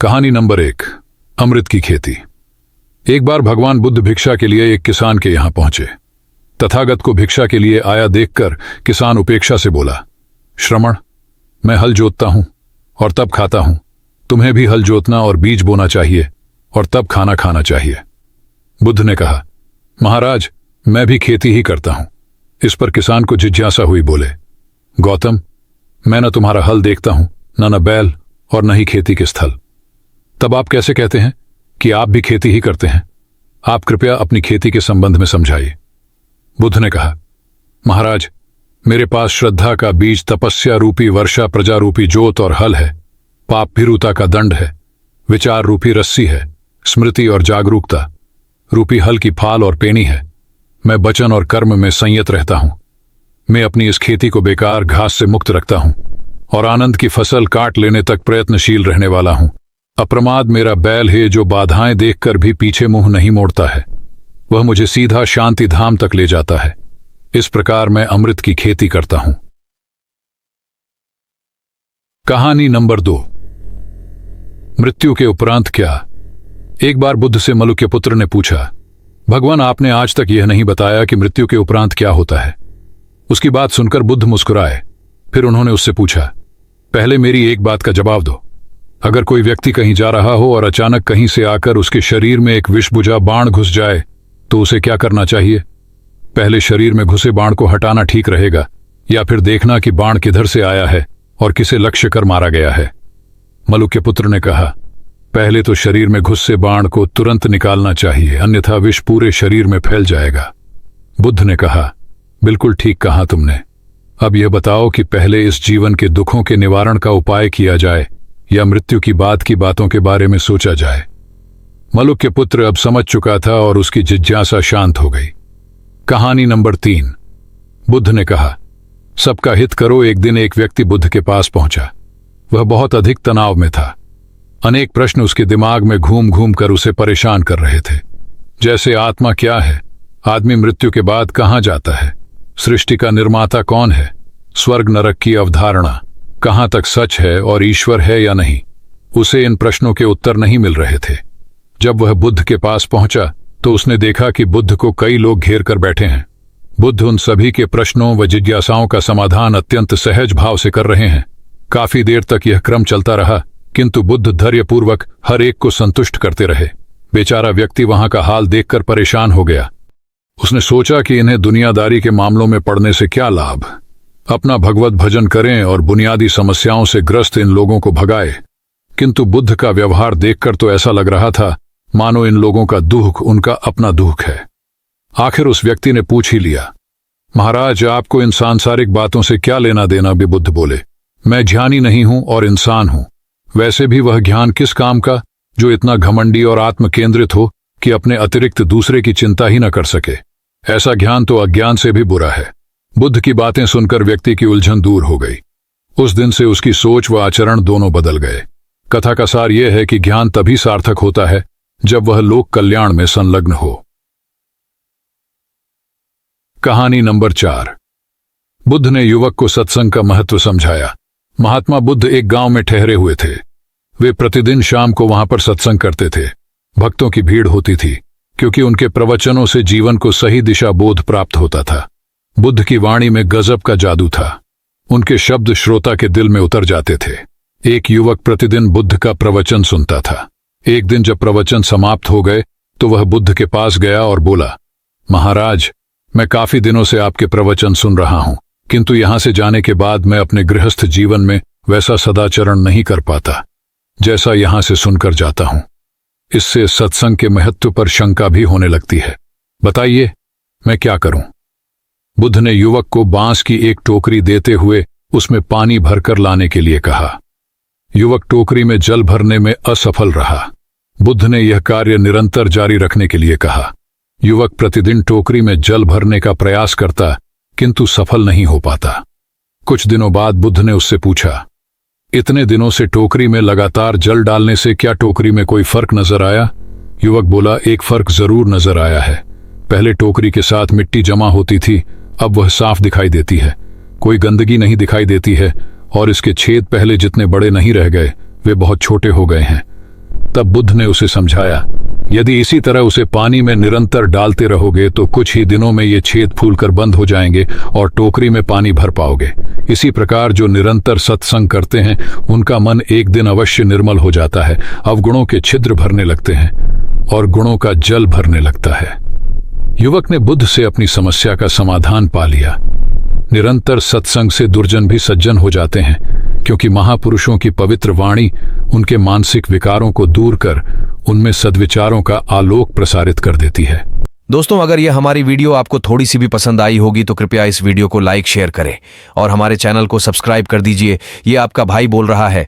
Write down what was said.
कहानी नंबर 1। अमृत की खेती। एक बार भगवान बुद्ध भिक्षा के लिए एक किसान के यहां पहुंचे। तथागत को भिक्षा के लिए आया देखकर किसान उपेक्षा से बोला, श्रमण, मैं हल जोतता हूं और तब खाता हूं। तुम्हें भी हल जोतना और बीज बोना चाहिए और तब खाना खाना चाहिए। बुद्ध ने कहा, महाराज, मैं भी खेती ही करता हूं। इस पर किसान को जिज्ञासा हुई, बोले, गौतम, मैं न तुम्हारा हल देखता हूं, न बैल और न ही खेती के स्थल। तब आप कैसे कहते हैं कि आप भी खेती ही करते हैं? आप कृपया अपनी खेती के संबंध में समझाइए। बुद्ध ने कहा, महाराज, मेरे पास श्रद्धा का बीज, तपस्या रूपी वर्षा, प्रजा रूपी जोत और हल है। पाप भीरुता का दंड है। विचार रूपी रस्सी है। स्मृति और जागरूकता रूपी हल की फाल और पेनी है। मैं वचन और कर्म में संयत रहता हूं। मैं अपनी इस खेती को बेकार घास से मुक्त रखता हूं और आनंद की फसल काट लेने तक प्रयत्नशील रहने वाला हूं। अप्रमाद मेरा बैल है, जो बाधाएं देखकर भी पीछे मुंह नहीं मोड़ता है। वह मुझे सीधा शांति धाम तक ले जाता है। इस प्रकार मैं अमृत की खेती करता हूं। कहानी नंबर 2। मृत्यु के उपरांत क्या। एक बार बुद्ध से मलुक्य पुत्र ने पूछा, भगवान, आपने आज तक यह नहीं बताया कि मृत्यु के उपरांत क्या होता है। उसकी बात सुनकर बुद्ध मुस्कुराए। फिर उन्होंने उससे पूछा, पहले मेरी एक बात का जवाब दो। अगर कोई व्यक्ति कहीं जा रहा हो और अचानक कहीं से आकर उसके शरीर में एक विषबुझा बाण घुस जाए तो उसे क्या करना चाहिए? पहले शरीर में घुसे बाण को हटाना ठीक रहेगा, या फिर देखना कि बाण किधर से आया है और किसे लक्ष्य कर मारा गया है? मलुक्य पुत्र ने कहा, पहले तो शरीर में घुसे बाण को तुरंत निकालना चाहिए, अन्यथा विष पूरे शरीर में फैल जाएगा। बुद्ध ने कहा, बिल्कुल ठीक कहा तुमने। अब यह बताओ कि पहले इस जीवन के दुखों के निवारण का उपाय किया जाए या मृत्यु की बात की बातों के बारे में सोचा जाए। मलुक्य पुत्र अब समझ चुका था और उसकी जिज्ञासा शांत हो गई। कहानी नंबर 3। बुद्ध ने कहा, सबका हित करो। एक दिन एक व्यक्ति बुद्ध के पास पहुंचा। वह बहुत अधिक तनाव में था। अनेक प्रश्न उसके दिमाग में घूम घूम कर उसे परेशान कर रहे थे। जैसे आत्मा क्या है? आदमी मृत्यु के बाद कहां जाता है? सृष्टि का निर्माता कौन है? स्वर्ग नरक की अवधारणा कहां तक सच है और ईश्वर है या नहीं? उसे इन प्रश्नों के उत्तर नहीं मिल रहे थे। जब वह बुद्ध के पास पहुंचा तो उसने देखा कि बुद्ध को कई लोग घेर कर बैठे हैं। बुद्ध उन सभी के प्रश्नों व जिज्ञासाओं का समाधान अत्यंत सहज भाव से कर रहे हैं। काफी देर तक यह क्रम चलता रहा, किंतु बुद्ध धैर्यपूर्वक हर एक को संतुष्ट करते रहे। बेचारा व्यक्ति वहां का हाल देखकर परेशान हो गया। उसने सोचा कि इन्हें दुनियादारी के मामलों में पड़ने से क्या लाभ। अपना भगवत भजन करें और बुनियादी समस्याओं से ग्रस्त इन लोगों को भगाए। किंतु बुद्ध का व्यवहार देखकर तो ऐसा लग रहा था मानो इन लोगों का दुख उनका अपना दुख है। आखिर उस व्यक्ति ने पूछ ही लिया, महाराज, आपको इन सांसारिक बातों से क्या लेना देना? भी बुद्ध बोले, मैं ज्ञानी नहीं हूं और इंसान हूं। वैसे भी वह ज्ञान किस काम का जो इतना घमंडी और आत्मकेंद्रित हो कि अपने अतिरिक्त दूसरे की चिंता ही न कर सके। ऐसा ज्ञान तो अज्ञान से भी बुरा है। बुद्ध की बातें सुनकर व्यक्ति की उलझन दूर हो गई। उस दिन से उसकी सोच व आचरण दोनों बदल गए। कथा का सार यह है कि ज्ञान तभी सार्थक होता है जब वह लोक कल्याण में संलग्न हो। कहानी नंबर 4। बुद्ध ने युवक को सत्संग का महत्व समझाया। महात्मा बुद्ध एक गांव में ठहरे हुए थे। वे प्रतिदिन शाम को वहां पर सत्संग करते थे। भक्तों की भीड़ होती थी, क्योंकि उनके प्रवचनों से जीवन को सही दिशा बोध प्राप्त होता था। बुद्ध की वाणी में गजब का जादू था। उनके शब्द श्रोता के दिल में उतर जाते थे। एक युवक प्रतिदिन बुद्ध का प्रवचन सुनता था। एक दिन जब प्रवचन समाप्त हो गए तो वह बुद्ध के पास गया और बोला, महाराज, मैं काफी दिनों से आपके प्रवचन सुन रहा हूं, किंतु यहां से जाने के बाद मैं अपने गृहस्थ जीवन में वैसा सदाचरण नहीं कर पाता जैसा यहां से सुनकर जाता हूं। इससे सत्संग के महत्व पर शंका भी होने लगती है। बताइए, मैं क्या करूं? बुद्ध ने युवक को बांस की एक टोकरी देते हुए उसमें पानी भरकर लाने के लिए कहा। युवक टोकरी में जल भरने में असफल रहा। बुद्ध ने यह कार्य निरंतर जारी रखने के लिए कहा। युवक प्रतिदिन टोकरी में जल भरने का प्रयास करता, किंतु सफल नहीं हो पाता। कुछ दिनों बाद बुद्ध ने उससे पूछा, इतने दिनों से टोकरी में लगातार जल डालने से क्या टोकरी में कोई फर्क नजर आया? युवक बोला, एक फर्क जरूर नजर आया है। पहले टोकरी के साथ मिट्टी जमा होती थी, अब वह साफ दिखाई देती है। कोई गंदगी नहीं दिखाई देती है और इसके छेद पहले जितने बड़े नहीं रह गए, वे बहुत छोटे हो गए हैं। तब बुद्ध ने उसे समझाया, यदि इसी तरह उसे पानी में निरंतर डालते रहोगे तो कुछ ही दिनों में ये छेद फूलकर बंद हो जाएंगे और टोकरी में पानी भर पाओगे। इसी प्रकार जो निरंतर सत्संग करते हैं उनका मन एक दिन अवश्य निर्मल हो जाता है, अवगुणों के छिद्र भरने लगते हैं और गुणों का जल भरने लगता है। युवक ने बुद्ध से अपनी समस्या का समाधान पा लिया। निरंतर सत्संग से दुर्जन भी सज्जन हो जाते हैं, क्योंकि महापुरुषों की पवित्र वाणी उनके मानसिक विकारों को दूर कर उनमें सद्विचारों का आलोक प्रसारित कर देती है। दोस्तों, अगर यह हमारी वीडियो आपको थोड़ी सी भी पसंद आई होगी तो कृपया इस वीडियो को लाइक शेयर करें और हमारे चैनल को सब्सक्राइब कर दीजिए। ये आपका भाई बोल रहा है।